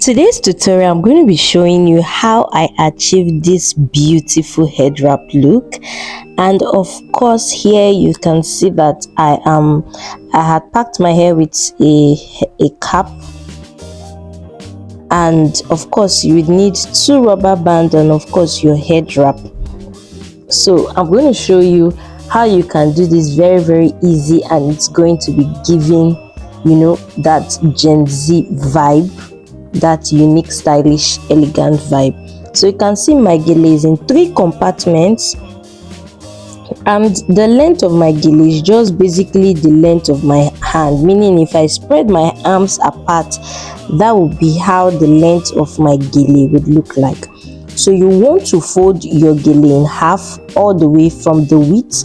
Today's tutorial, I'm going to be showing you how I achieved this beautiful head wrap look. And of course, here you can see that I had packed my hair with a cap, and of course you would need 2 rubber bands and of course your head wrap. So I'm going to show you how you can do this very easy, and it's going to be giving, you know, that Gen Z vibe, that unique, stylish, elegant vibe. So you can see my gele is in 3 compartments, and the length of my gele is just basically the length of my hand, meaning if I spread my arms apart, that would be how the length of my gele would look like. So you want to fold your gele in half all the way from the width,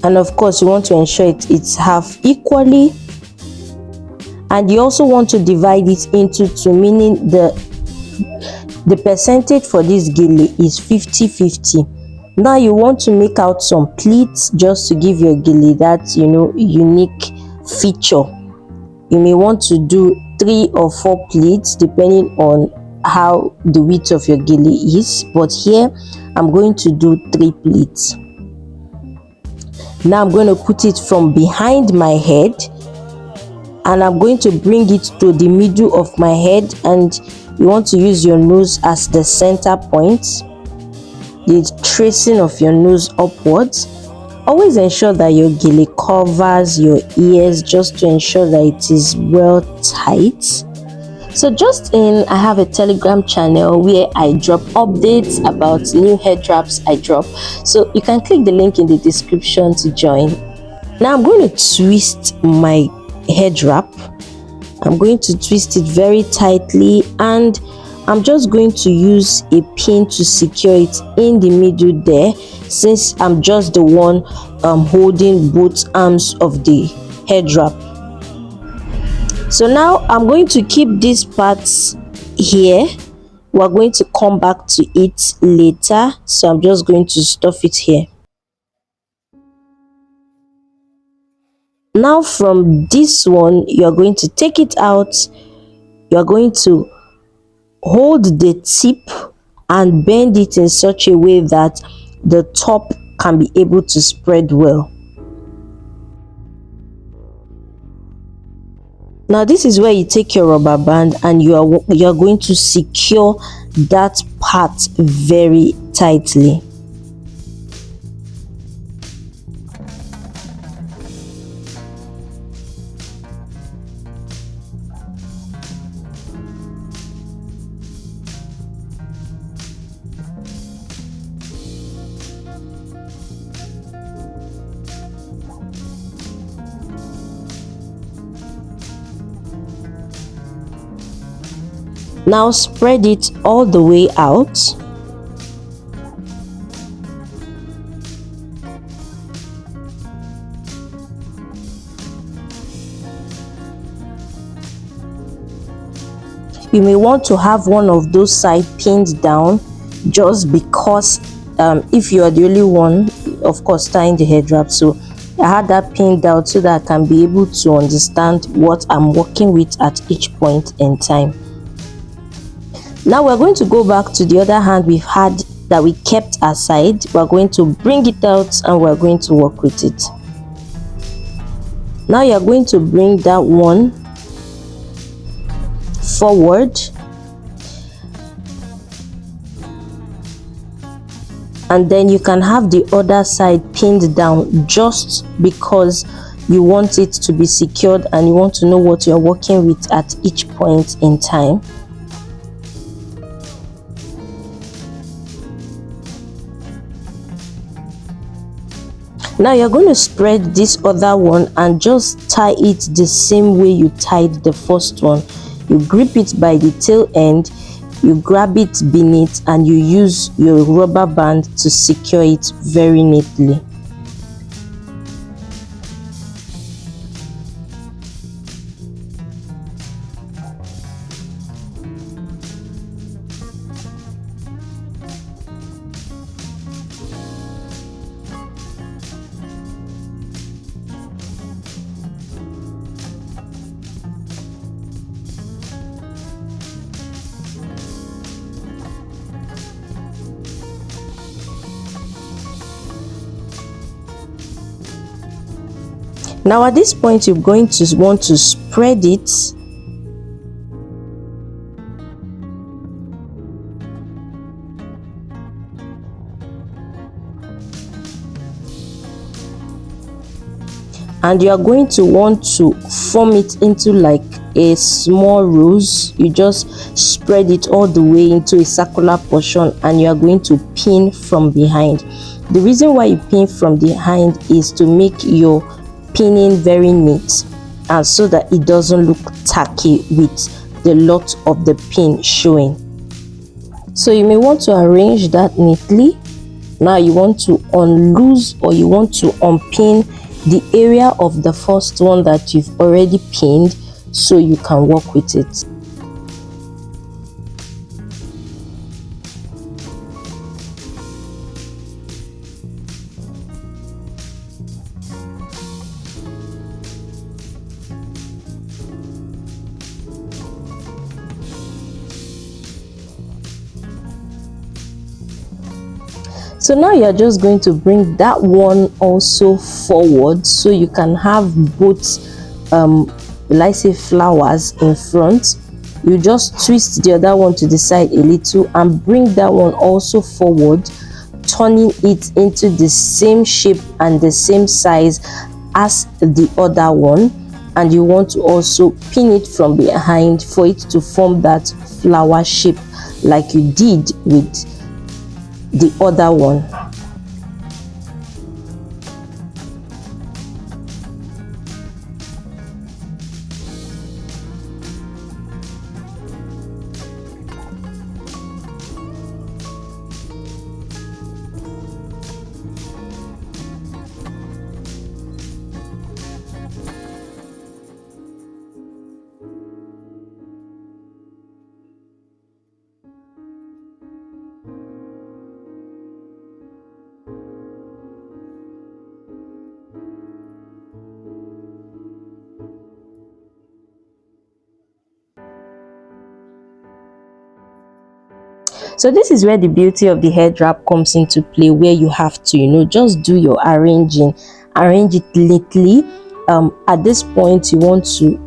and of course you want to ensure it's half equally, and you also want to divide it into 2, meaning the percentage for this gele is 50-50. Now you want to make out some pleats just to give your gele that, you know, unique feature. You may want to do 3 or 4 pleats depending on how the width of your gele is, but here I'm going to do 3 pleats. Now I'm going to put it from behind my head, and I'm going to bring it to the middle of my head, and you want to use your nose as the center point, the tracing of your nose upwards. Always ensure that your gele covers your ears, just to ensure that it is well tight. So I have a Telegram channel where I drop updates about new head wraps I drop, so you can click the link in the description to join. Now I'm going to twist my head wrap. I'm going to twist it very tightly, and I'm just going to use a pin to secure it in the middle there, since I'm just the one holding both arms of the head wrap. So now I'm going to keep these parts here. We're going to come back to it later, so I'm just going to stuff it here. Now from this one, you're going to take it out. You're going to hold the tip and bend it in such a way that the top can be able to spread well. Now this is where you take your rubber band and you are going to secure that part very tightly. Now spread it all the way out. You may want to have one of those sides pinned down, just because if you are the only one, of course, tying the head wrap. So I had that pinned down so that I can be able to understand what I'm working with at each point in time. Now we're going to go back to the other hand we've had that we kept aside. We're going to bring it out and we're going to work with it. Now you're going to bring that one forward, and then you can have the other side pinned down, just because you want it to be secured and you want to know what you're working with at each point in time. Now you're going to spread this other one and just tie it the same way you tied the first one. You grip it by the tail end, you grab it beneath, and you use your rubber band to secure it very neatly. Now at this point, you're going to want to spread it. And you are going to want to form it into like a small rose. You just spread it all the way into a circular portion, and you are going to pin from behind. The reason why you pin from behind is to make your pinning very neat, and so that it doesn't look tacky with the lot of the pin showing. So you may want to arrange that neatly. Now you want to unloose, or you want to unpin the area of the first one that you've already pinned, so you can work with it. So now you're just going to bring that one also forward, so you can have both let's say flowers in front. You just twist the other one to the side a little and bring that one also forward, turning it into the same shape and the same size as the other one. And you want to also pin it from behind for it to form that flower shape like you did with the other one. So this is where the beauty of the head wrap comes into play, where you have to, just do your arranging, arrange it neatly. At this point, you want to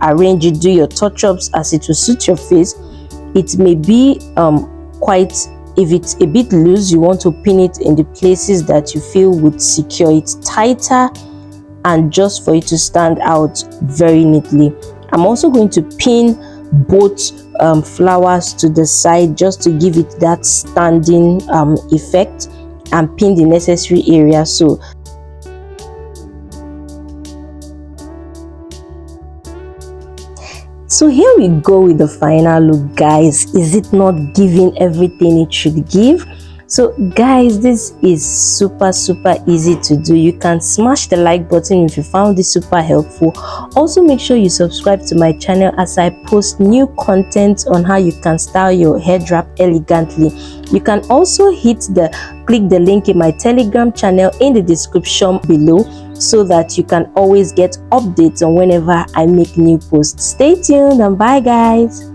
arrange it, do your touch-ups as it will suit your face. It may be if it's a bit loose, you want to pin it in the places that you feel would secure it tighter, and just for it to stand out very neatly. I'm also going to pin both flowers to the side just to give it that standing effect, and pin the necessary area. So here we go with the final look, guys. Is it not giving everything it should give? So guys, this is super easy to do. You can smash the like button if you found this super helpful. Also make sure you subscribe to my channel as I post new content on how you can style your head wrap elegantly. You can also click the link in my Telegram channel in the description below, so that you can always get updates on whenever I make new posts. Stay tuned and bye guys.